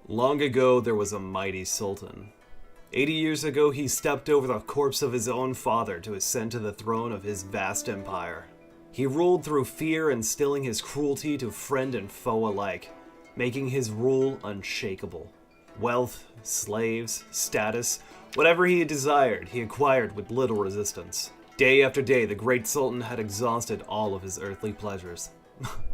Long ago, there was a mighty Sultan. 80 years ago, he stepped over the corpse of his own father to ascend to the throne of his vast empire. He ruled through fear, instilling his cruelty to friend and foe alike, making his rule unshakable. Wealth, slaves, status, whatever he desired, he acquired with little resistance. Day after day, the great Sultan had exhausted all of his earthly pleasures.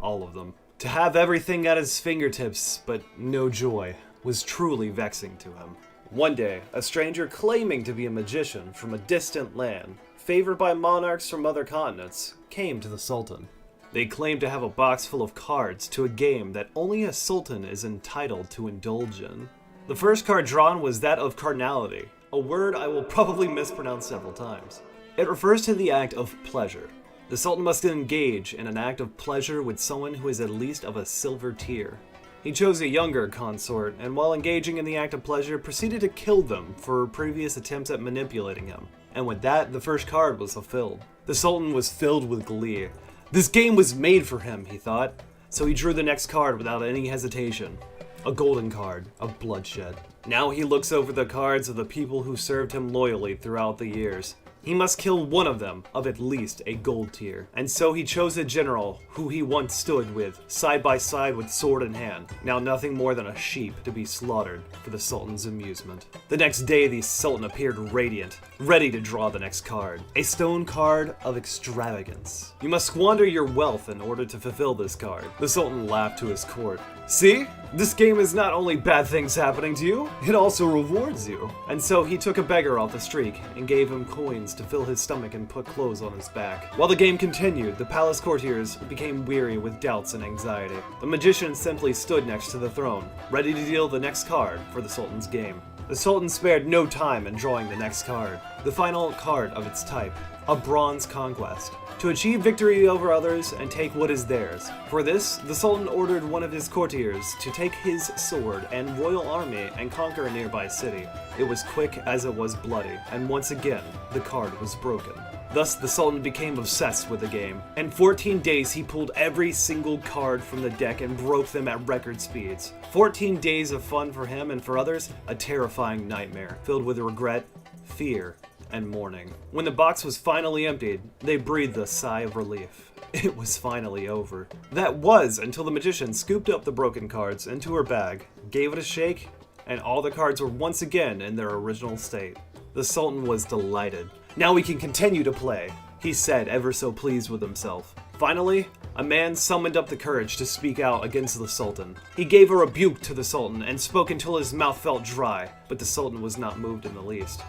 All of them. To have everything at his fingertips, but no joy, was truly vexing to him. One day, a stranger claiming to be a magician from a distant land, favored by monarchs from other continents, came to the Sultan. They claimed to have a box full of cards to a game that only a Sultan is entitled to indulge in. The first card drawn was that of carnality, a word I will probably mispronounce several times. It refers to the act of pleasure. The Sultan must engage in an act of pleasure with someone who is at least of a silver tier. He chose a younger consort, and while engaging in the act of pleasure, proceeded to kill them for previous attempts at manipulating him. And with that, the first card was fulfilled. The Sultan was filled with glee. This game was made for him, he thought. So he drew the next card without any hesitation. A golden card of bloodshed. Now he looks over the cards of the people who served him loyally throughout the years. He must kill one of them of at least a gold tier. And so he chose a general who he once stood with, side by side with sword in hand, now nothing more than a sheep to be slaughtered for the Sultan's amusement. The next day the Sultan appeared radiant, ready to draw the next card. A stone card of extravagance. You must squander your wealth in order to fulfill this card. The Sultan laughed to his court. See? This game is not only bad things happening to you, it also rewards you. And so he took a beggar off the street and gave him coins to fill his stomach and put clothes on his back. While the game continued, the palace courtiers became weary with doubts and anxiety. The magician simply stood next to the throne, ready to deal the next card for the Sultan's game. The Sultan spared no time in drawing the next card, the final card of its type, a bronze conquest. To achieve victory over others and take what is theirs. For this, the Sultan ordered one of his courtiers to take his sword and royal army and conquer a nearby city. It was quick as it was bloody, and once again, the card was broken. Thus, the Sultan became obsessed with the game. In 14 days, he pulled every single card from the deck and broke them at record speeds. 14 days of fun for him, and for others, a terrifying nightmare, filled with regret, fear, and mourning. When the box was finally emptied, they breathed a sigh of relief. It was finally over. That was until the magician scooped up the broken cards into her bag, gave it a shake, and all the cards were once again in their original state. The Sultan was delighted. Now we can continue to play, he said, ever so pleased with himself. Finally, a man summoned up the courage to speak out against the Sultan. He gave a rebuke to the Sultan and spoke until his mouth felt dry, but the Sultan was not moved in the least.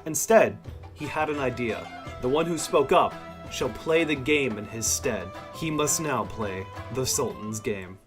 Instead, he had an idea. The one who spoke up shall play the game in his stead. He must now play the Sultan's game.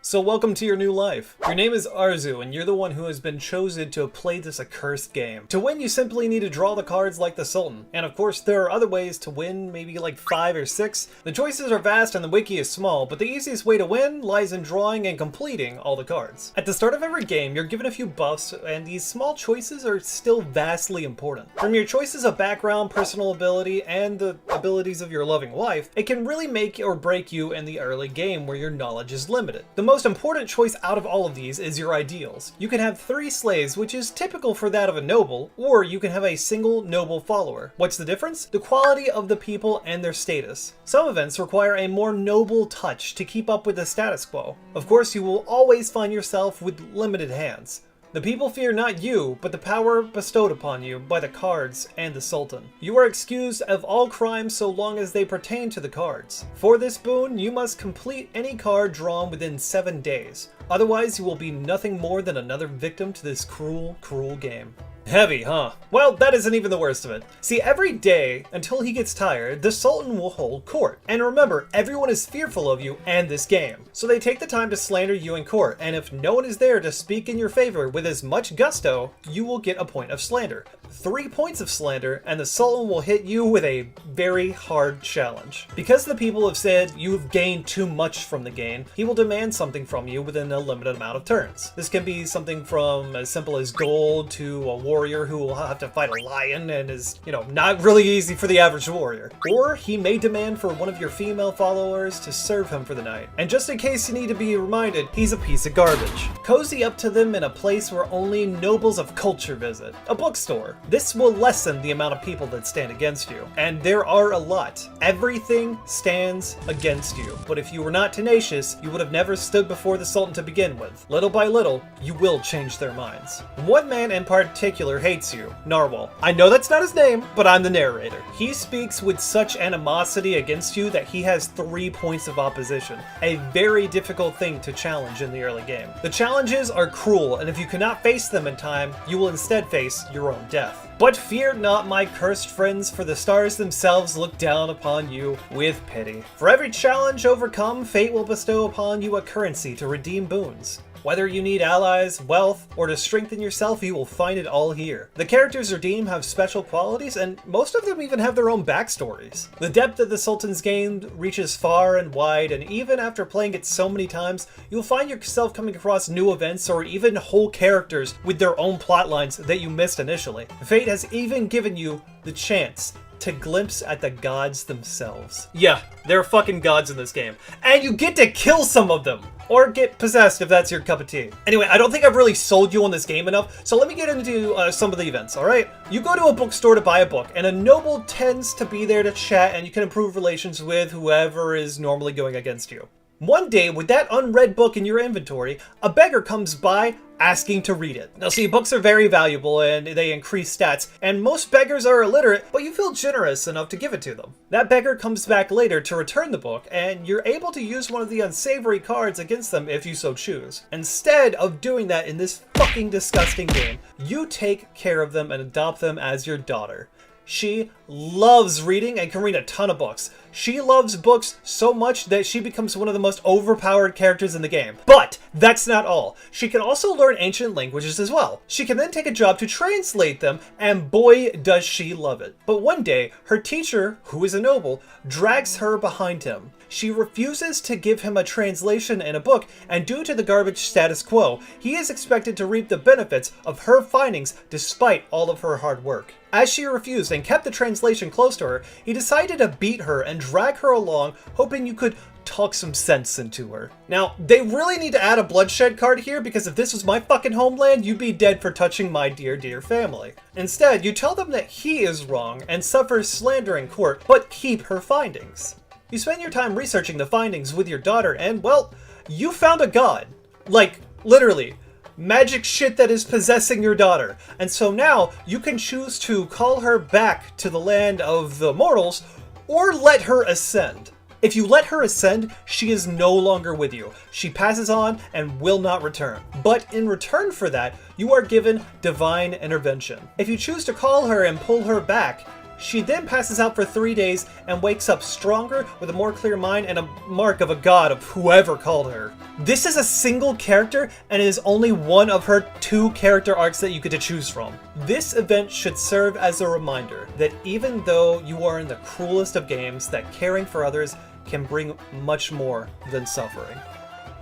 So welcome to your new life. Your name is Arzu, and you're the one who has been chosen to play this accursed game. To win, you simply need to draw the cards like the Sultan. And of course, there are other ways to win, maybe like 5 or 6. The choices are vast and the wiki is small, but the easiest way to win lies in drawing and completing all the cards. At the start of every game, you're given a few buffs, and these small choices are still vastly important. From your choices of background, personal ability, and the abilities of your loving wife, it can really make or break you in the early game where your knowledge is limited. The most important choice out of all of these is your ideals. You can have 3 slaves, which is typical for that of a noble, or you can have a single noble follower. What's the difference? The quality of the people and their status. Some events require a more noble touch to keep up with the status quo. Of course, you will always find yourself with limited hands. The people fear not you, but the power bestowed upon you by the cards and the Sultan. You are excused of all crimes so long as they pertain to the cards. For this boon, you must complete any card drawn within 7 days. Otherwise, you will be nothing more than another victim to this cruel, cruel game. Heavy, huh? Well, that isn't even the worst of it. See, every day, until he gets tired, the Sultan will hold court. And remember, everyone is fearful of you and this game. So they take the time to slander you in court, and if no one is there to speak in your favor with as much gusto, you will get a point of slander. 3 points of slander, and the Sultan will hit you with a very hard challenge. Because the people have said you've gained too much from the game, he will demand something from you within a limited amount of turns. This can be something from as simple as gold to a warrior who will have to fight a lion and is, not really easy for the average warrior. Or he may demand for one of your female followers to serve him for the night. And just in case you need to be reminded, he's a piece of garbage. Cozy up to them in a place where only nobles of culture visit, a bookstore. This will lessen the amount of people that stand against you. And there are a lot. Everything stands against you. But if you were not tenacious, you would have never stood before the Sultan to begin with. Little by little, you will change their minds. One man in particular hates you, Narwhal. I know that's not his name, but I'm the narrator. He speaks with such animosity against you that he has 3 points of opposition. A very difficult thing to challenge in the early game. The challenges are cruel, and if you cannot face them in time, you will instead face your own death. But fear not, my cursed friends, for the stars themselves look down upon you with pity. For every challenge overcome, fate will bestow upon you a currency to redeem boons. Whether you need allies, wealth, or to strengthen yourself, you will find it all here. The characters redeemed have special qualities, and most of them even have their own backstories. The depth of the Sultan's game reaches far and wide, and even after playing it so many times, you'll find yourself coming across new events or even whole characters with their own plotlines that you missed initially. Fate has even given you the chance to glimpse at the gods themselves. Yeah, there are fucking gods in this game. And you get to kill some of them! Or get possessed if that's your cup of tea. Anyway, I don't think I've really sold you on this game enough, so let me get into some of the events, alright? You go to a bookstore to buy a book, and a noble tends to be there to chat, and you can improve relations with whoever is normally going against you. One day, with that unread book in your inventory, a beggar comes by asking to read it. Now see, books are very valuable and they increase stats, and most beggars are illiterate, but you feel generous enough to give it to them. That beggar comes back later to return the book, and you're able to use one of the unsavory cards against them if you so choose. Instead of doing that in this fucking disgusting game, you take care of them and adopt them as your daughter. She loves reading and can read a ton of books. She loves books so much that she becomes one of the most overpowered characters in the game. But that's not all. She can also learn ancient languages as well. She can then take a job to translate them, and boy does she love it. But one day, her teacher, who is a noble, drags her behind him. She refuses to give him a translation in a book, and due to the garbage status quo, he is expected to reap the benefits of her findings despite all of her hard work. As she refused and kept the translation close to her, he decided to beat her and drag her along, hoping you could talk some sense into her. Now, they really need to add a bloodshed card here, because if this was my fucking homeland, you'd be dead for touching my dear, dear family. Instead, you tell them that he is wrong and suffers slander in court, but keep her findings. You spend your time researching the findings with your daughter, and, well, you found a god. Like, literally. Magic shit that is possessing your daughter. And so now, you can choose to call her back to the land of the mortals, or let her ascend. If you let her ascend, she is no longer with you. She passes on and will not return. But in return for that, you are given divine intervention. If you choose to call her and pull her back, she then passes out for 3 days and wakes up stronger with a more clear mind and a mark of a god of whoever called her. This is a single character and it is only one of her 2 character arcs that you get to choose from. This event should serve as a reminder that even though you are in the cruelest of games, that caring for others can bring much more than suffering.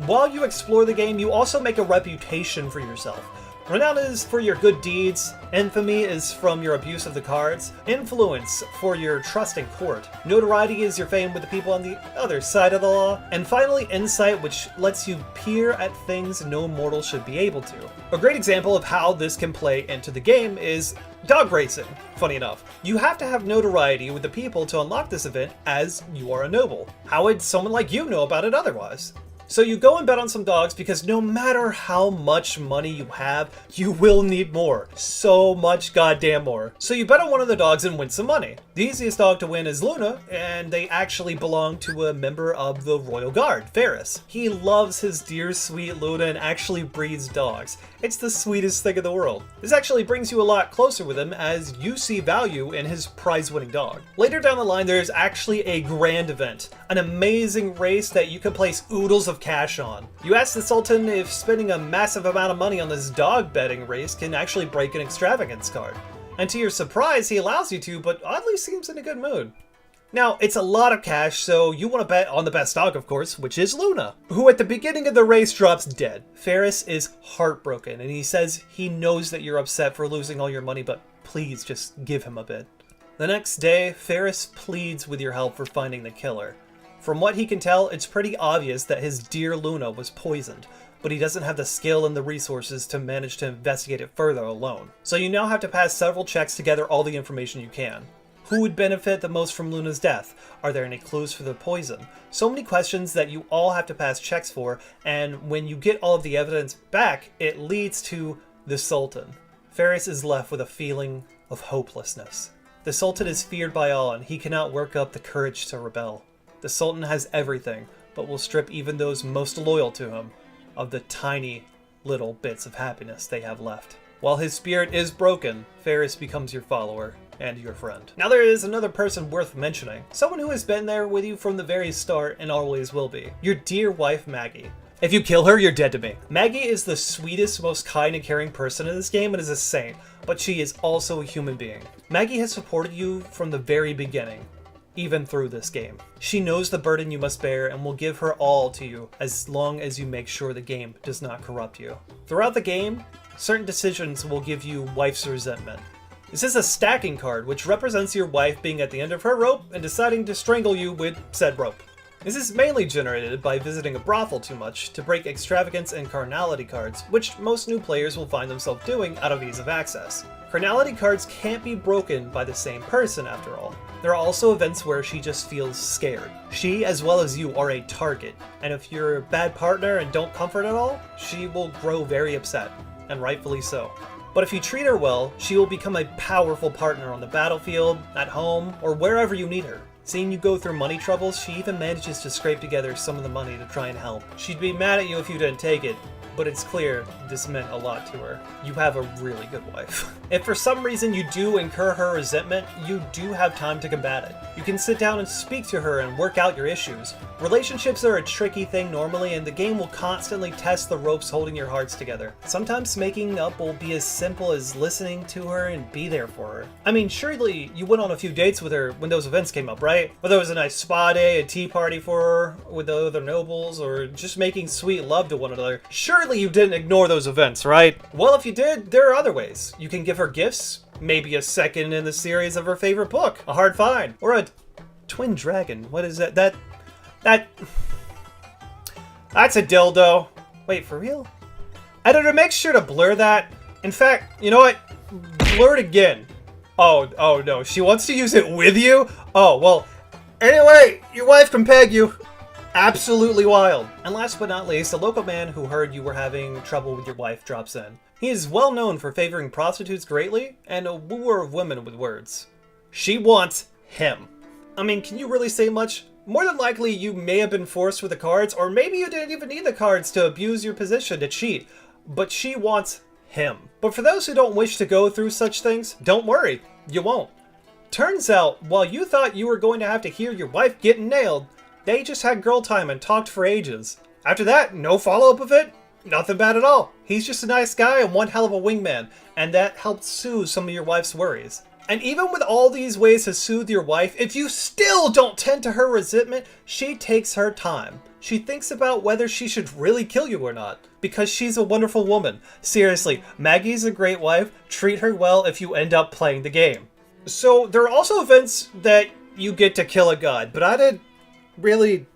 While you explore the game, you also make a reputation for yourself. Renown is for your good deeds, infamy is from your abuse of the cards, influence for your trust in court, notoriety is your fame with the people on the other side of the law, and finally insight, which lets you peer at things no mortal should be able to. A great example of how this can play into the game is dog racing. Funny enough, you have to have notoriety with the people to unlock this event, as you are a noble. How would someone like you know about it otherwise? So you go and bet on some dogs, because no matter how much money you have, you will need more. So much goddamn more. So you bet on one of the dogs and win some money. The easiest dog to win is Luna, and they actually belong to a member of the Royal Guard, Ferris. He loves his dear sweet Luna and actually breeds dogs. It's the sweetest thing in the world. This actually brings you a lot closer with him, as you see value in his prize-winning dog. Later down the line, there's actually a grand event, an amazing race that you can place oodles of cash on. You ask the Sultan if spending a massive amount of money on this dog betting race can actually break an extravagance card. And to your surprise, he allows you to, but oddly seems in a good mood. Now, it's a lot of cash, so you want to bet on the best dog, of course, which is Luna, who at the beginning of the race drops dead. Ferris is heartbroken, and he says he knows that you're upset for losing all your money, but please just give him a bit. The next day, Ferris pleads with your help for finding the killer. From what he can tell, it's pretty obvious that his dear Luna was poisoned, but he doesn't have the skill and the resources to manage to investigate it further alone. So you now have to pass several checks to gather all the information you can. Who would benefit the most from Luna's death? Are there any clues for the poison? So many questions that you all have to pass checks for, and when you get all of the evidence back, it leads to the Sultan. Ferris is left with a feeling of hopelessness. The Sultan is feared by all, and he cannot work up the courage to rebel. The Sultan has everything, but will strip even those most loyal to him of the tiny little bits of happiness they have left. While his spirit is broken, Ferris becomes your follower and your friend. Now there is another person worth mentioning, someone who has been there with you from the very start and always will be. Your dear wife, Maggie. If you kill her, you're dead to me. Maggie is the sweetest, most kind and caring person in this game and is a saint, but she is also a human being. Maggie has supported you from the very beginning, even through this game. She knows the burden you must bear and will give her all to you as long as you make sure the game does not corrupt you. Throughout the game, certain decisions will give you wife's resentment. This is a stacking card, which represents your wife being at the end of her rope and deciding to strangle you with said rope. This is mainly generated by visiting a brothel too much to break extravagance and carnality cards, which most new players will find themselves doing out of ease of access. Carnality cards can't be broken by the same person after all. There are also events where she just feels scared. She, as well as you, are a target, and if you're a bad partner and don't comfort at all, she will grow very upset, and rightfully so. But if you treat her well, she will become a powerful partner on the battlefield, at home, or wherever you need her. Seeing you go through money troubles, she even manages to scrape together some of the money to try and help. She'd be mad at you if you didn't take it, but it's clear this meant a lot to her. You have a really good wife. If for some reason you do incur her resentment, you do have time to combat it. You can sit down and speak to her and work out your issues. Relationships are a tricky thing normally, and the game will constantly test the ropes holding your hearts together. Sometimes making up will be as simple as listening to her and be there for her. I mean, surely you went on a few dates with her when those events came up, right? Whether it was a nice spa day, a tea party for her with the other nobles, or just making sweet love to one another. Surely you didn't ignore those events, right? Well, if you did, there are other ways. You can give her gifts, maybe a second in the series of her favorite book, a hard find, or a twin dragon. What is that? That's a dildo. Wait, for real? Editor, make sure to blur that. In fact, you know what? Blur it again. Oh no, she wants to use it with you? Oh, well, anyway, your wife can peg you. Absolutely wild. And last but not least, a local man who heard you were having trouble with your wife drops in. He is well known for favoring prostitutes greatly and a wooer of women with words. She wants him. I mean, can you really say much? More than likely, you may have been forced with the cards, or maybe you didn't even need the cards to abuse your position to cheat, but she wants him. But for those who don't wish to go through such things, don't worry, you won't. Turns out, while you thought you were going to have to hear your wife getting nailed, they just had girl time and talked for ages. After that, no follow-up of it, nothing bad at all. He's just a nice guy and one hell of a wingman, and that helped soothe some of your wife's worries. And even with all these ways to soothe your wife, if you still don't tend to her resentment, she takes her time. She thinks about whether she should really kill you or not, because she's a wonderful woman. Seriously, Maggie's a great wife. Treat her well if you end up playing the game. So there are also events that you get to kill a god, but I didn't really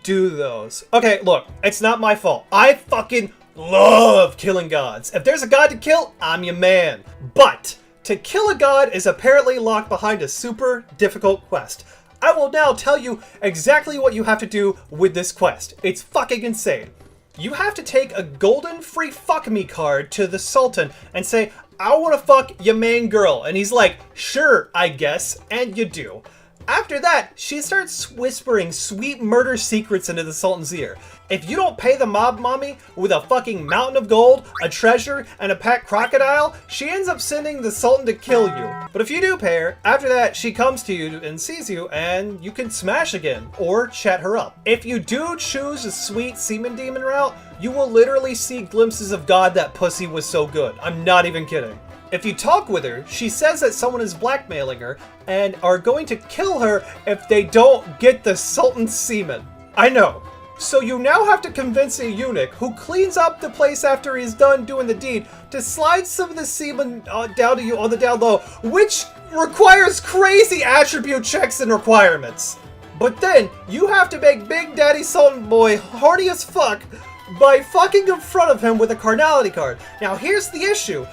do those. Okay, look, it's not my fault. I fucking love killing gods. If there's a god to kill, I'm your man. But to kill a god is apparently locked behind a super difficult quest. I will now tell you exactly what you have to do with this quest. It's fucking insane. You have to take a golden free fuck me card to the Sultan and say, I want to fuck your main girl. And he's like, sure, I guess. And you do. After that, she starts whispering sweet murder secrets into the Sultan's ear. If you don't pay the mob mommy with a fucking mountain of gold, a treasure, and a pet crocodile, she ends up sending the Sultan to kill you. But if you do pay her, after that, she comes to you and sees you, and you can smash again, or chat her up. If you do choose a sweet semen demon route, you will literally see glimpses of God, that pussy was so good. I'm not even kidding. If you talk with her, she says that someone is blackmailing her and are going to kill her if they don't get the Sultan's semen. I know. So you now have to convince a eunuch who cleans up the place after he's done doing the deed to slide some of the semen down to you on the down low, which requires crazy attribute checks and requirements. But then you have to make Big Daddy Sultan Boy horny as fuck by fucking in front of him with a carnality card. Now here's the issue.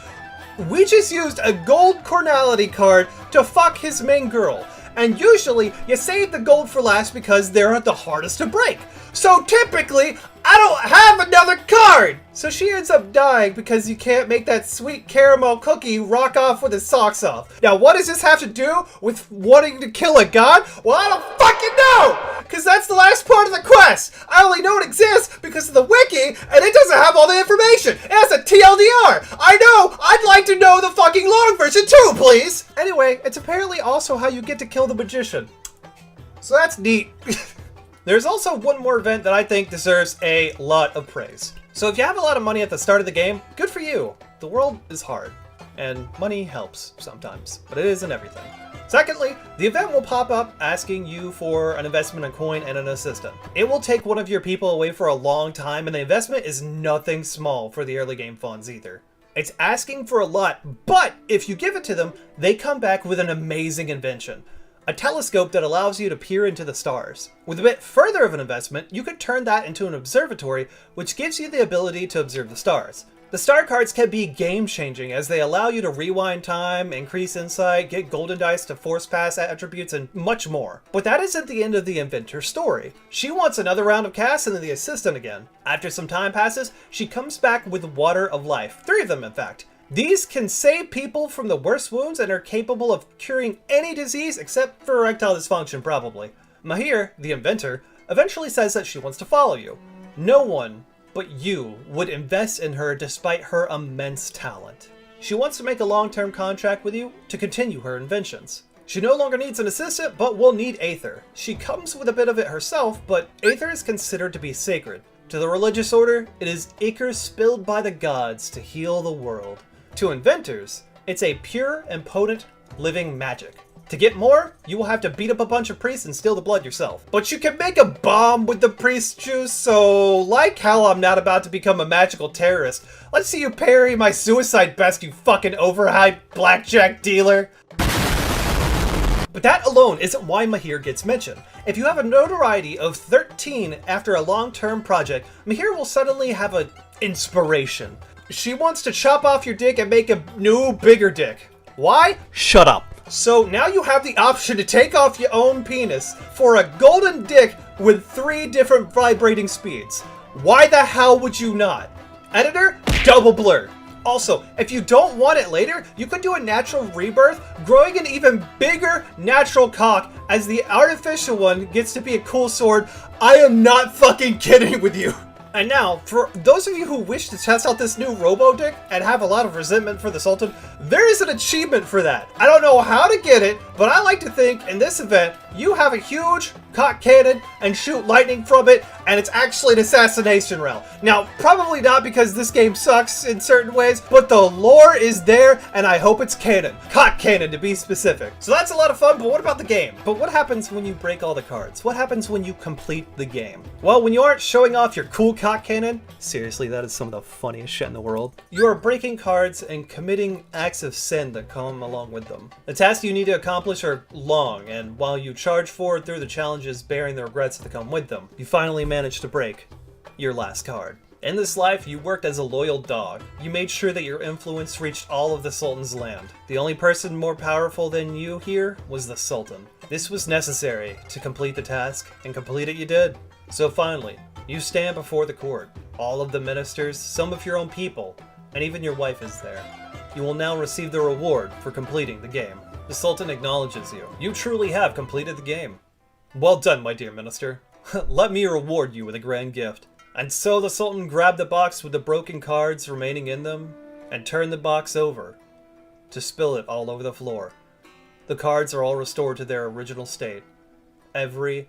We just used a gold carnality card to fuck his main girl. And usually, you save the gold for last because they're the hardest to break. So typically, I don't have another card! So she ends up dying because you can't make that sweet caramel cookie rock off with his socks off. Now, what does this have to do with wanting to kill a god? Well, I don't fucking know! Because that's the last part of the quest! I only know it exists because of the wiki, and it doesn't have all the information! It has a TLDR! I know! I'd like to know the fucking long version too, please! Anyway, it's apparently also how you get to kill the magician. So that's neat. There's also one more event that I think deserves a lot of praise. So if you have a lot of money at the start of the game, good for you. The world is hard, and money helps sometimes, but it isn't everything. Secondly, the event will pop up asking you for an investment in coin and an assistant. It will take one of your people away for a long time, and the investment is nothing small for the early game funds either. It's asking for a lot, but if you give it to them, they come back with an amazing invention. A telescope that allows you to peer into the stars. With a bit further of an investment, you could turn that into an observatory, which gives you the ability to observe the stars. The star cards can be game-changing as they allow you to rewind time, increase insight, get golden dice to force pass attributes, and much more. But that isn't the end of the inventor's story. She wants another round of casts and then the assistant again. After some time passes, she comes back with Water of Life. 3 of them, in fact. These can save people from the worst wounds and are capable of curing any disease except for erectile dysfunction, probably. Mahir, the inventor, eventually says that she wants to follow you. No one but you would invest in her despite her immense talent. She wants to make a long-term contract with you to continue her inventions. She no longer needs an assistant, but will need Aether. She comes with a bit of it herself, but Aether is considered to be sacred. To the religious order, it is ichor spilled by the gods to heal the world. To inventors, it's a pure and potent living magic. To get more, you will have to beat up a bunch of priests and steal the blood yourself. But you can make a bomb with the priest juice, so like how I'm not about to become a magical terrorist, let's see you parry my suicide best, you fucking overhyped blackjack dealer. But that alone isn't why Mahir gets mentioned. If you have a notoriety of 13 after a long-term project, Mahir will suddenly have an inspiration. She wants to chop off your dick and make a new, bigger dick. Why? Shut up. So now you have the option to take off your own penis for a golden dick with 3 different vibrating speeds. Why the hell would you not? Editor, double blur. Also, if you don't want it later, you could do a natural rebirth, growing an even bigger natural cock as the artificial one gets to be a cool sword. I am not fucking kidding with you. And now, for those of you who wish to test out this new robo-dick and have a lot of resentment for the Sultan, there is an achievement for that. I don't know how to get it, but I like to think in this event, you have a huge cock cannon and shoot lightning from it, and it's actually an assassination round. Now, probably not because this game sucks in certain ways, but the lore is there, and I hope it's canon. Cock cannon, to be specific. So that's a lot of fun, but what about the game? But what happens when you break all the cards? What happens when you complete the game? Well, when you aren't showing off your cool cock cannon, seriously, that is some of the funniest shit in the world, you are breaking cards and committing acts of sin that come along with them. The tasks you need to accomplish are long, and while you charge forward through the challenges bearing the regrets that come with them, you finally manage to break your last card. In this life, you worked as a loyal dog. You made sure that your influence reached all of the Sultan's land. The only person more powerful than you here was the Sultan. This was necessary to complete the task, and complete it you did. So finally, you stand before the court. All of the ministers, some of your own people, and even your wife is there. You will now receive the reward for completing the game. The Sultan acknowledges you. You truly have completed the game. Well done, my dear minister. Let me reward you with a grand gift. And so the Sultan grabbed the box with the broken cards remaining in them and turned the box over to spill it all over the floor. The cards are all restored to their original state. Every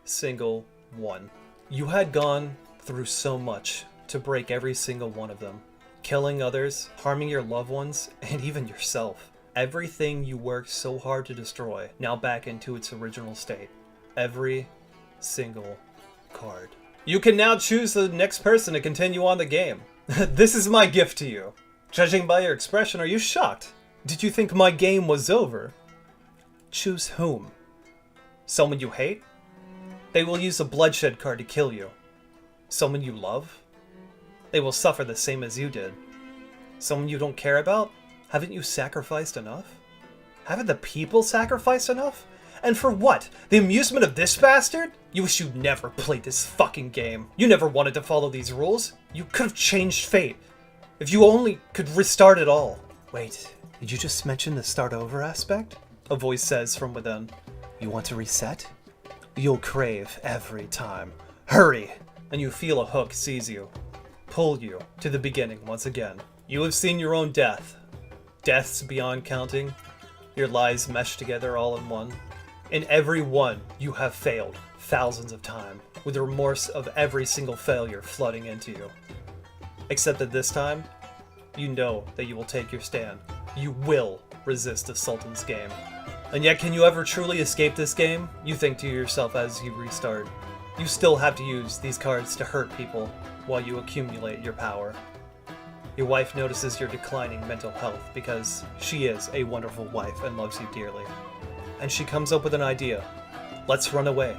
single one. You had gone through so much to break every single one of them. killing others, harming your loved ones, and even yourself. Everything you worked so hard to destroy, now back into its original state. Every single card. You can now choose the next person to continue on the game. This is my gift to you. Judging by your expression, are you shocked? Did you think my game was over? Choose whom? Someone you hate? They will use a bloodshed card to kill you. Someone you love? They will suffer the same as you did. Someone you don't care about? Haven't you sacrificed enough? Haven't the people sacrificed enough? And for what? The amusement of this bastard? You wish you'd never played this fucking game. You never wanted to follow these rules. You could have changed fate. If you only could restart it all. Wait, did you just mention the start over aspect? A voice says from within. You want to reset? You'll crave every time. Hurry! And you feel a hook seize you. Pull you to the beginning once again. You have seen your own death. Deaths beyond counting. Your lies meshed together all in one. In every one, you have failed thousands of times, with the remorse of every single failure flooding into you. Except that this time, you know that you will take your stand. You will resist the Sultan's game. And yet, can you ever truly escape this game? You think to yourself as you restart. You still have to use these cards to hurt people while you accumulate your power. Your wife notices your declining mental health because she is a wonderful wife and loves you dearly. And she comes up with an idea. Let's run away.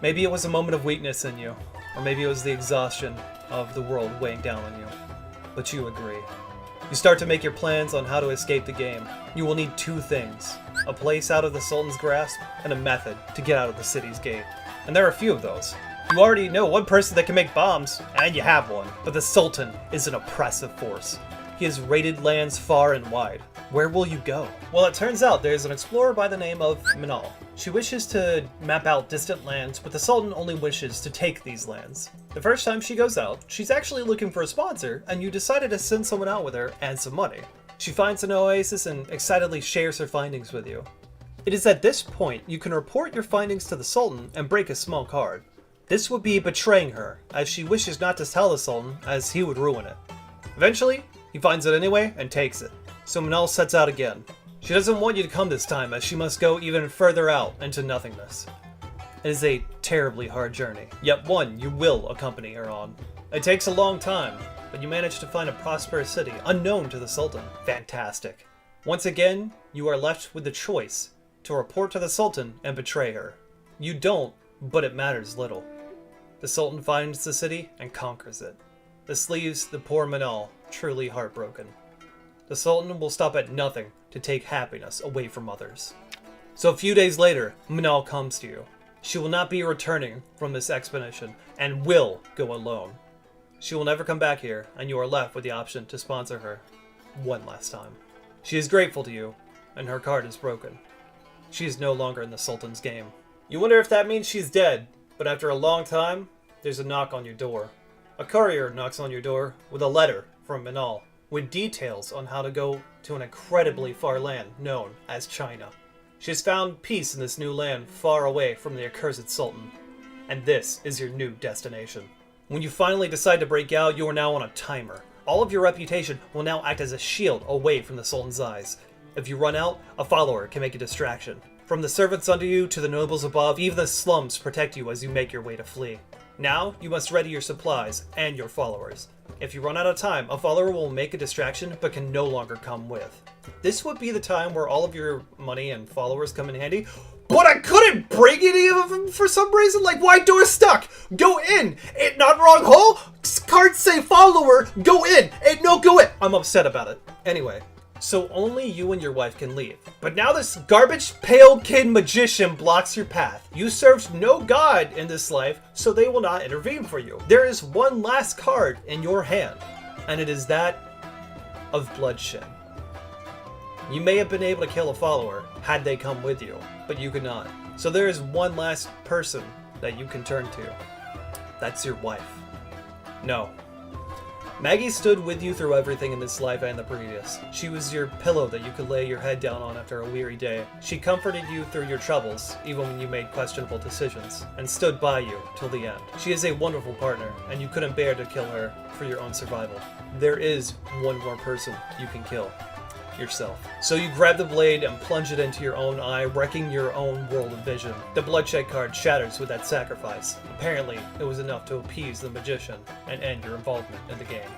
Maybe it was a moment of weakness in you, or maybe it was the exhaustion of the world weighing down on you. But you agree. You start to make your plans on how to escape the game. You will need two things. A place out of the Sultan's grasp, and a method to get out of the city's gate. And there are a few of those. You already know one person that can make bombs, and you have one. But the Sultan is an oppressive force. He has raided lands far and wide. Where will you go? Well, it turns out there's an explorer by the name of Minal. She wishes to map out distant lands, but the Sultan only wishes to take these lands. The first time she goes out, she's actually looking for a sponsor, and you decided to send someone out with her and some money. She finds an oasis and excitedly shares her findings with you. It is at this point you can report your findings to the Sultan and break a small card. This would be betraying her, as she wishes not to tell the Sultan, as he would ruin it. Eventually, he finds it anyway and takes it. So Minal sets out again. She doesn't want you to come this time, as she must go even further out into nothingness. It is a terribly hard journey, yet one you will accompany her on. It takes a long time, but you manage to find a prosperous city unknown to the Sultan. Fantastic. Once again, you are left with the choice to report to the Sultan and betray her. You don't, but it matters little. The Sultan finds the city and conquers it. This leaves the poor Minal truly heartbroken. The Sultan will stop at nothing to take happiness away from others. So a few days later, Minal comes to you. She will not be returning from this expedition and will go alone. She will never come back here, and you are left with the option to sponsor her one last time. She is grateful to you, and her card is broken. She is no longer in the Sultan's game. You wonder if that means she's dead, but after a long time, there's a knock on your door. A courier knocks on your door with a letter from Minal, with details on how to go to an incredibly far land known as China. She has found peace in this new land far away from the accursed Sultan, and this is your new destination. When you finally decide to break out, you are now on a timer. All of your reputation will now act as a shield away from the Sultan's eyes. If you run out, a follower can make a distraction. From the servants under you to the nobles above, even the slums protect you as you make your way to flee. Now, you must ready your supplies and your followers. If you run out of time, a follower will make a distraction but can no longer come with. This would be the time where all of your money and followers come in handy. But I couldn't break any of them for some reason. Like, why door stuck? Go in. It not wrong hole. Cards say follower. Go in. It no go in. I'm upset about it. Anyway, so only you and your wife can leave. But now this garbage pale kid magician blocks your path. You served no god in this life, so they will not intervene for you. There is one last card in your hand, and it is that of bloodshed. You may have been able to kill a follower had they come with you, but you could not. So there is one last person that you can turn to. That's your wife. No, Maggie stood with you through everything in this life and the previous. She was your pillow that you could lay your head down on after a weary day. She comforted you through your troubles, even when you made questionable decisions, and stood by you till the end. She is a wonderful partner, and you couldn't bear to kill her for your own survival. There is one more person you can kill. Yourself. So you grab the blade and plunge it into your own eye, wrecking your own world of vision. The bloodshed card shatters with that sacrifice. Apparently, it was enough to appease the magician and end your involvement in the game.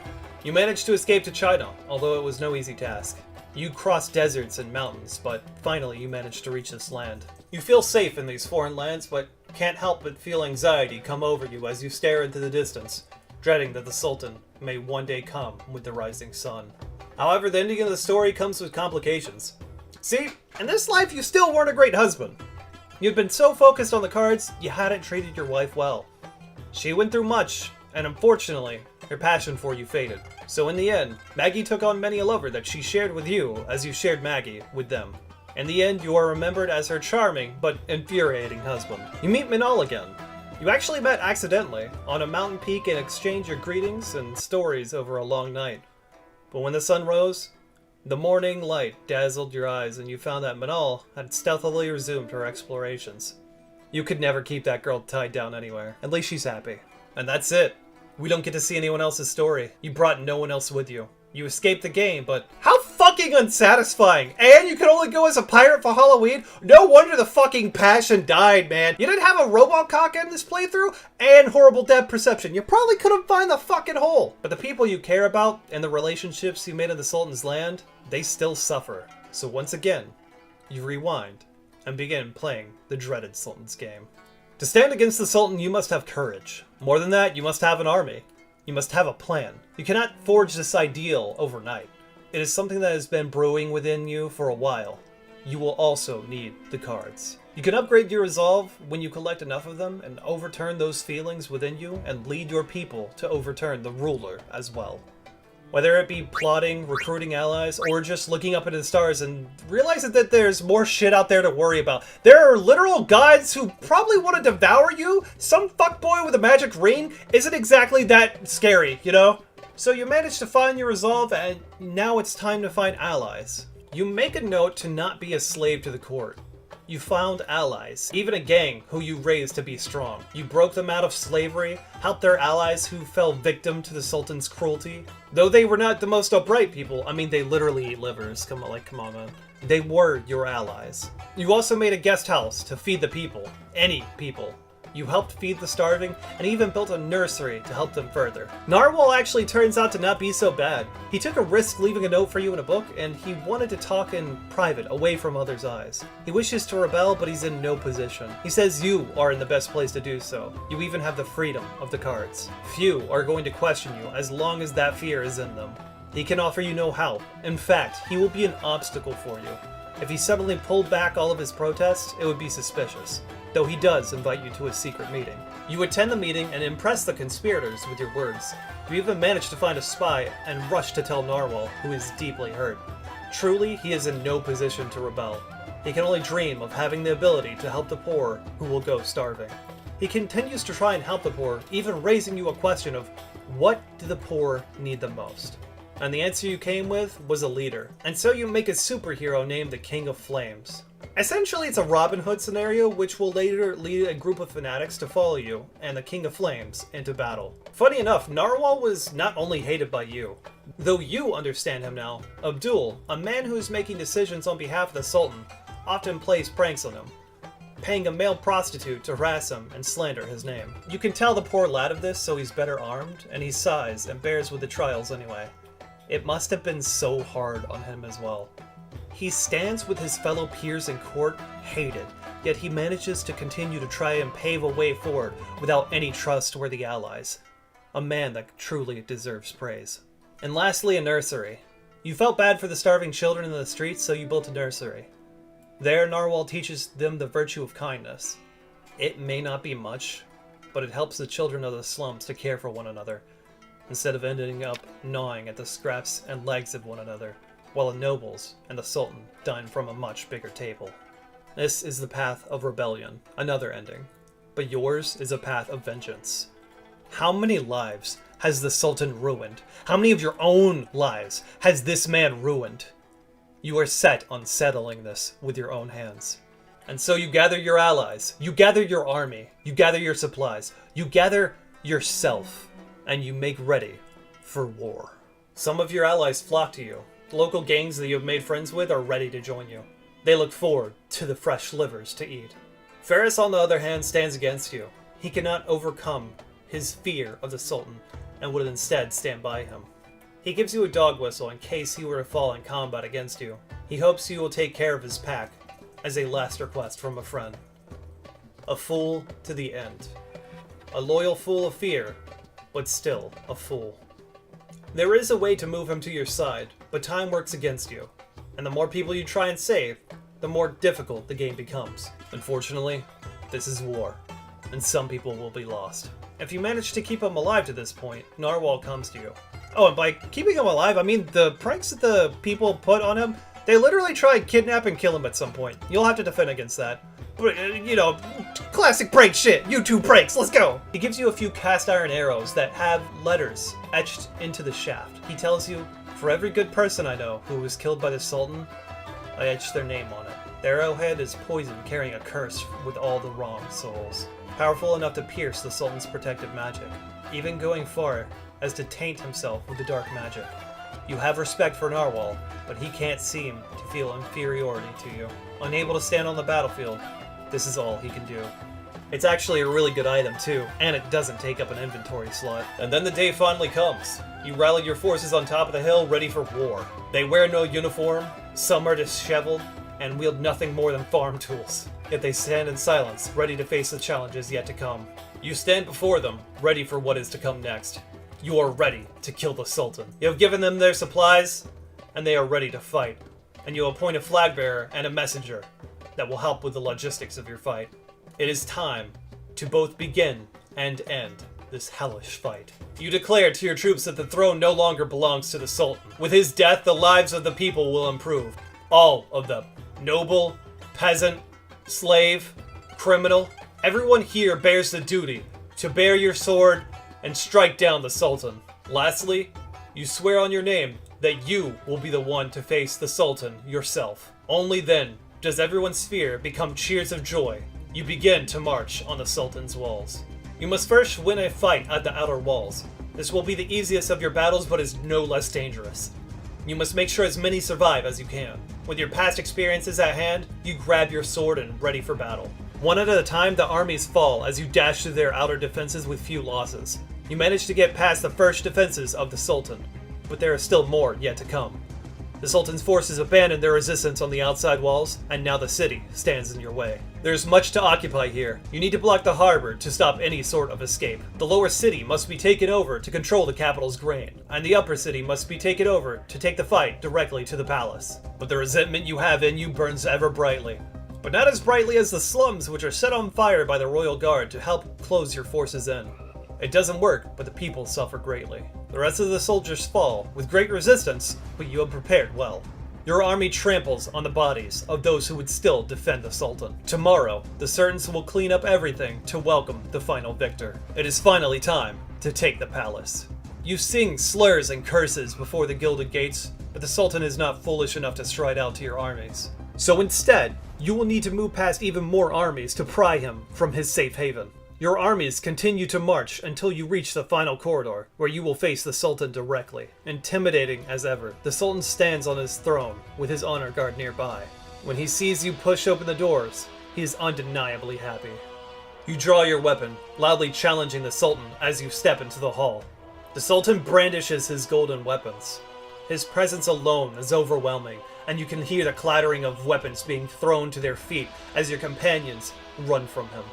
You managed to escape to China, although it was no easy task. You crossed deserts and mountains, but finally you managed to reach this land. You feel safe in these foreign lands, but can't help but feel anxiety come over you as you stare into the distance, dreading that the Sultan may one day come with the rising sun. However, the ending of the story comes with complications. See, in this life you still weren't a great husband. You'd been so focused on the cards, you hadn't treated your wife well. She went through much, and unfortunately, her passion for you faded. So in the end, Maggie took on many a lover that she shared with you as you shared Maggie with them. In the end, you are remembered as her charming but infuriating husband. You meet Minal again. You actually met accidentally on a mountain peak and exchanged your greetings and stories over a long night. But when the sun rose, the morning light dazzled your eyes and you found that Minal had stealthily resumed her explorations. You could never keep that girl tied down anywhere. At least she's happy. And that's it. We don't get to see anyone else's story. You brought no one else with you. You escaped the game, but how fucking unsatisfying! And you could only go as a pirate for Halloween? No wonder the fucking passion died, man. You didn't have a Robocock in this playthrough? And horrible depth perception. You probably couldn't find the fucking hole. But the people you care about and the relationships you made in the Sultan's land, they still suffer. So once again, you rewind and begin playing the dreaded Sultan's game. To stand against the Sultan, you must have courage. More than that, you must have an army. You must have a plan. You cannot forge this ideal overnight. It is something that has been brewing within you for a while. You will also need the cards. You can upgrade your resolve when you collect enough of them and overturn those feelings within you and lead your people to overturn the ruler as well. Whether it be plotting, recruiting allies, or just looking up into the stars and realizing that there's more shit out there to worry about. There are literal gods who probably want to devour you. Some fuckboy with a magic ring isn't exactly that scary, you know? So you managed to find your resolve, and now it's time to find allies. You make a note to not be a slave to the court. You found allies, even a gang who you raised to be strong. You broke them out of slavery, helped their allies who fell victim to the Sultan's cruelty. Though they were not the most upright people, I mean, they literally eat livers, come on, man. They were your allies. You also made a guest house to feed the people, any people. You helped feed the starving, and even built a nursery to help them further. Narwhal actually turns out to not be so bad. He took a risk leaving a note for you in a book, and he wanted to talk in private, away from others' eyes. He wishes to rebel, but he's in no position. He says you are in the best place to do so. You even have the freedom of the cards. Few are going to question you as long as that fear is in them. He can offer you no help. In fact, he will be an obstacle for you. If he suddenly pulled back all of his protests, it would be suspicious. Though he does invite you to a secret meeting. You attend the meeting and impress the conspirators with your words. You even manage to find a spy and rush to tell Narwhal, who is deeply hurt. Truly, he is in no position to rebel. He can only dream of having the ability to help the poor who will go starving. He continues to try and help the poor, even raising you a question of, what do the poor need the most? And the answer you came with was a leader. And so you make a superhero named the King of Flames. Essentially, it's a Robin Hood scenario, which will later lead a group of fanatics to follow you and the King of Flames into battle. Funny enough, Narwhal was not only hated by you, though you understand him now. Abdul, a man who is making decisions on behalf of the Sultan, often plays pranks on him, paying a male prostitute to harass him and slander his name. You can tell the poor lad of this, so he's better armed, and he sighs and bears with the trials anyway. It must have been so hard on him as well. He stands with his fellow peers in court, hated, yet he manages to continue to try and pave a way forward without any trustworthy allies. A man that truly deserves praise. And lastly, a nursery. You felt bad for the starving children in the streets, so you built a nursery. There, Narwhal teaches them the virtue of kindness. It may not be much, but it helps the children of the slums to care for one another, instead of ending up gnawing at the scraps and legs of one another, while the nobles and the Sultan dine from a much bigger table. This is the path of rebellion, another ending, but yours is a path of vengeance. How many lives, has the Sultan ruined? How many of your own lives has this man ruined? You are set on settling this with your own hands. And so you gather your allies, you gather your army, you gather your supplies, you gather yourself, and you make ready for war. Some of your allies flock to you. The local gangs that you have made friends with are ready to join you. They look forward to the fresh livers to eat. Ferris, on the other hand, stands against you. He cannot overcome his fear of the Sultan and would instead stand by him. He gives you a dog whistle in case he were to fall in combat against you. He hopes you will take care of his pack as a last request from a friend. A fool to the end. A loyal fool of fear, but still a fool. There is a way to move him to your side, but time works against you. And the more people you try and save, the more difficult the game becomes. Unfortunately, this is war, and some people will be lost. If you manage to keep him alive to this point, Narwhal comes to you. Oh, and by keeping him alive, I mean the pranks that the people put on him, they literally try and kidnap and kill him at some point. You'll have to defend against that. But, classic prank shit. YouTube pranks, let's go! He gives you a few cast iron arrows that have letters etched into the shaft. He tells you, for every good person I know who was killed by the Sultan, I etched their name on it. The arrowhead is poison, carrying a curse with all the wrong souls. Powerful enough to pierce the Sultan's protective magic, even going far as to taint himself with the dark magic. You have respect for Narwhal, but he can't seem to feel inferiority to you. Unable to stand on the battlefield, this is all he can do. It's actually a really good item too, and it doesn't take up an inventory slot. And then the day finally comes. You rally your forces on top of the hill, ready for war. They wear no uniform, some are disheveled, and wield nothing more than farm tools. Yet they stand in silence, ready to face the challenges yet to come. You stand before them, ready for what is to come next. You are ready to kill the Sultan. You have given them their supplies, and they are ready to fight. And you appoint a flag bearer and a messenger that will help with the logistics of your fight. It is time to both begin and end this hellish fight. You declare to your troops that the throne no longer belongs to the Sultan. With his death, the lives of the people will improve. All of them. Noble, peasant, slave, criminal. Everyone here bears the duty to bear your sword and strike down the Sultan. Lastly, you swear on your name that you will be the one to face the Sultan yourself. Only then does everyone's fear become cheers of joy. You begin to march on the Sultan's walls. You must first win a fight at the outer walls. This will be the easiest of your battles, but is no less dangerous. You must make sure as many survive as you can. With your past experiences at hand, you grab your sword and ready for battle. One at a time, the armies fall as you dash through their outer defenses with few losses. You manage to get past the first defenses of the Sultan, but there is still more yet to come. The Sultan's forces abandoned their resistance on the outside walls, and now the city stands in your way. There's much to occupy here. You need to block the harbor to stop any sort of escape. The lower city must be taken over to control the capital's grain, and the upper city must be taken over to take the fight directly to the palace. But the resentment you have in you burns ever brightly. But not as brightly as the slums, which are set on fire by the royal guard to help close your forces in. It doesn't work, but the people suffer greatly. The rest of the soldiers fall, with great resistance, but you have prepared well. Your army tramples on the bodies of those who would still defend the Sultan. Tomorrow, the Sultans will clean up everything to welcome the final victor. It is finally time to take the palace. You sing slurs and curses before the gilded gates, but the Sultan is not foolish enough to stride out to your armies. So instead, you will need to move past even more armies to pry him from his safe haven. Your armies continue to march until you reach the final corridor, where you will face the Sultan directly. Intimidating as ever, the Sultan stands on his throne with his honor guard nearby. When he sees you push open the doors, he is undeniably happy. You draw your weapon, loudly challenging the Sultan as you step into the hall. The Sultan brandishes his golden weapons. His presence alone is overwhelming, and you can hear the clattering of weapons being thrown to their feet as your companions run from him.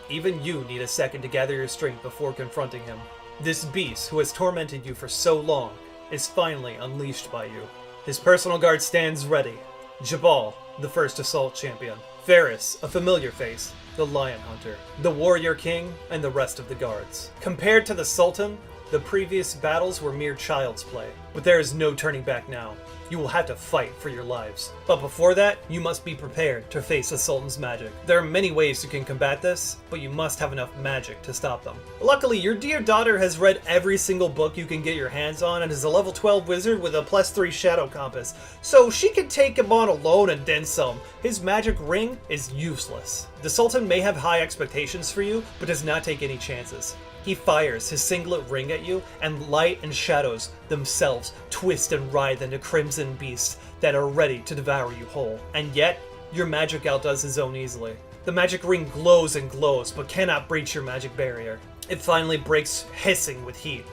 Even you need a second to gather your strength before confronting him. This beast, who has tormented you for so long, is finally unleashed by you. His personal guard stands ready. Jabal, the first assault champion. Ferris, a familiar face, the lion hunter. The warrior king, and the rest of the guards. Compared to the Sultan, The previous battles were mere child's play, but there is no turning back now. You will have to fight for your lives. But before that, you must be prepared to face the Sultan's magic. There are many ways you can combat this, but you must have enough magic to stop them. Luckily, your dear daughter has read every single book you can get your hands on and is a level 12 wizard with a +3 shadow compass, so she can take him on alone and then some. His magic ring is useless. The Sultan may have high expectations for you, but does not take any chances. He fires his singlet ring at you, and light and shadows themselves twist and writhe into crimson beasts that are ready to devour you whole. And yet, your magic outdoes his own easily. The magic ring glows and glows, but cannot breach your magic barrier. It finally breaks, hissing with heat.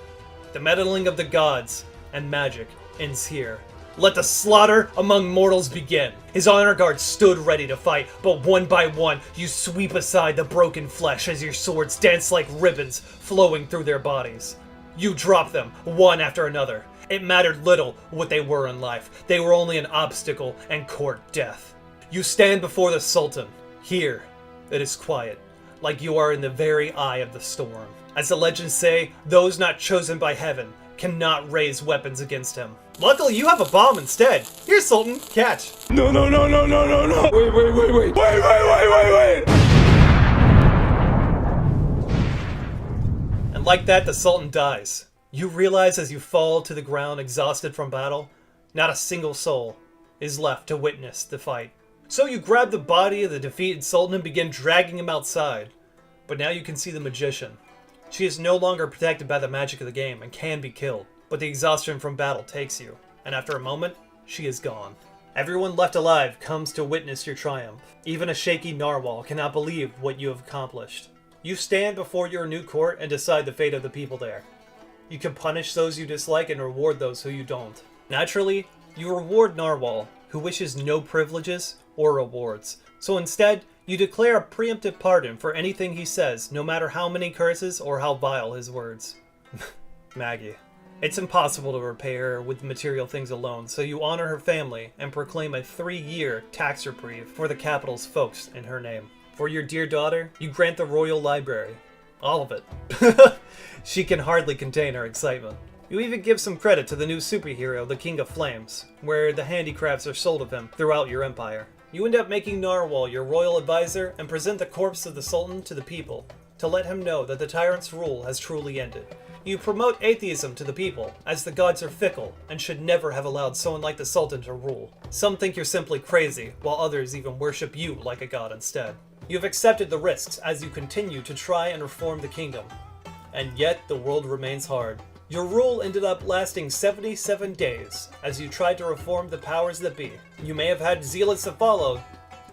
The meddling of the gods and magic ends here. Let the slaughter among mortals begin. His honor guards stood ready to fight, but one by one, you sweep aside the broken flesh as your swords dance like ribbons flowing through their bodies. You drop them, one after another. It mattered little what they were in life. They were only an obstacle and court death. You stand before the Sultan. Here, it is quiet, like you are in the very eye of the storm. As the legends say, those not chosen by heaven cannot raise weapons against him. Luckily, you have a bomb instead. Here, Sultan, catch. No. Wait. And like that, the Sultan dies. You realize as you fall to the ground exhausted from battle, not a single soul is left to witness the fight. So you grab the body of the defeated Sultan and begin dragging him outside. But now you can see the magician. She is no longer protected by the magic of the game and can be killed. But the exhaustion from battle takes you, and after a moment, she is gone. Everyone left alive comes to witness your triumph. Even a shaky narwhal cannot believe what you have accomplished. You stand before your new court and decide the fate of the people there. You can punish those you dislike and reward those who you don't. Naturally, you reward Narwhal, who wishes no privileges or rewards. So instead, you declare a preemptive pardon for anything he says, no matter how many curses or how vile his words. Maggie. It's impossible to repay her with material things alone, so you honor her family and proclaim a 3-year tax reprieve for the capital's folks in her name. For your dear daughter, you grant the royal library. All of it. She can hardly contain her excitement. You even give some credit to the new superhero, the King of Flames, where the handicrafts are sold of him throughout your empire. You end up making Narwhal your royal advisor and present the corpse of the Sultan to the people, to let him know that the tyrant's rule has truly ended. You promote atheism to the people, as the gods are fickle and should never have allowed someone like the Sultan to rule. Some think you're simply crazy, while others even worship you like a god instead. You have accepted the risks as you continue to try and reform the kingdom. And yet, the world remains hard. Your rule ended up lasting 77 days, as you tried to reform the powers that be. You may have had zealots that followed,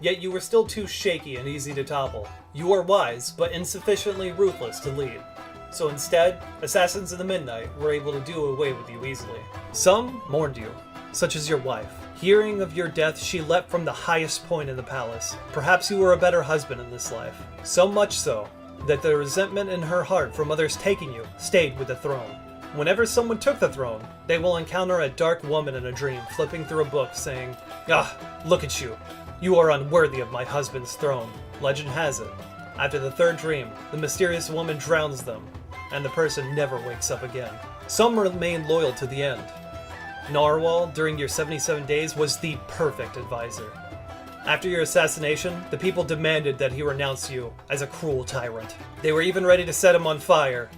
yet you were still too shaky and easy to topple. You are wise, but insufficiently ruthless to lead. So instead, assassins of the midnight were able to do away with you easily. Some mourned you, such as your wife. Hearing of your death, she leapt from the highest point in the palace. Perhaps you were a better husband in this life. So much so, that the resentment in her heart from others taking you stayed with the throne. Whenever someone took the throne, they will encounter a dark woman in a dream flipping through a book saying, "Ah, look at you. You are unworthy of my husband's throne." Legend has it, after the third dream, the mysterious woman drowns them, and the person never wakes up again. Some remain loyal to the end. Narwhal, during your 77 days, was the perfect advisor. After your assassination, the people demanded that he renounce you as a cruel tyrant. They were even ready to set him on fire,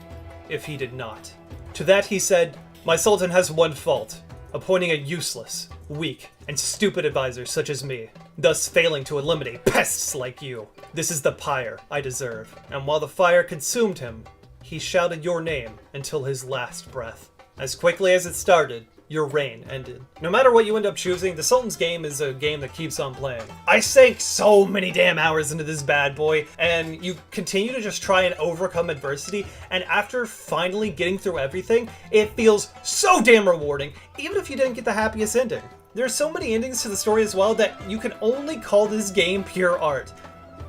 if he did not. To that he said, "My Sultan has one fault, appointing a useless, weak, and stupid advisor such as me, thus failing to eliminate pests like you. This is the pyre I deserve." And while the fire consumed him, he shouted your name until his last breath. As quickly as it started, your reign ended. No matter what you end up choosing, the Sultan's game is a game that keeps on playing. I sank so many damn hours into this bad boy, and you continue to just try and overcome adversity, and after finally getting through everything, it feels so damn rewarding, even if you didn't get the happiest ending. There's so many endings to the story as well that you can only call this game pure art.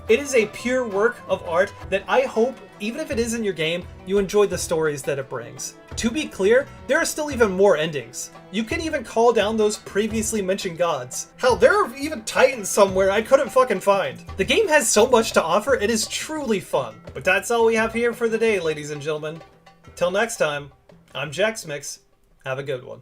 It is a pure work of art that I hope, even if it isn't your game, you enjoy the stories that it brings. To be clear, there are still even more endings. You can even call down those previously mentioned gods. Hell, there are even titans somewhere I couldn't fucking find. The game has so much to offer, it is truly fun. But that's all we have here for the day, ladies and gentlemen. Till next time, I'm Jexx. Have a good one.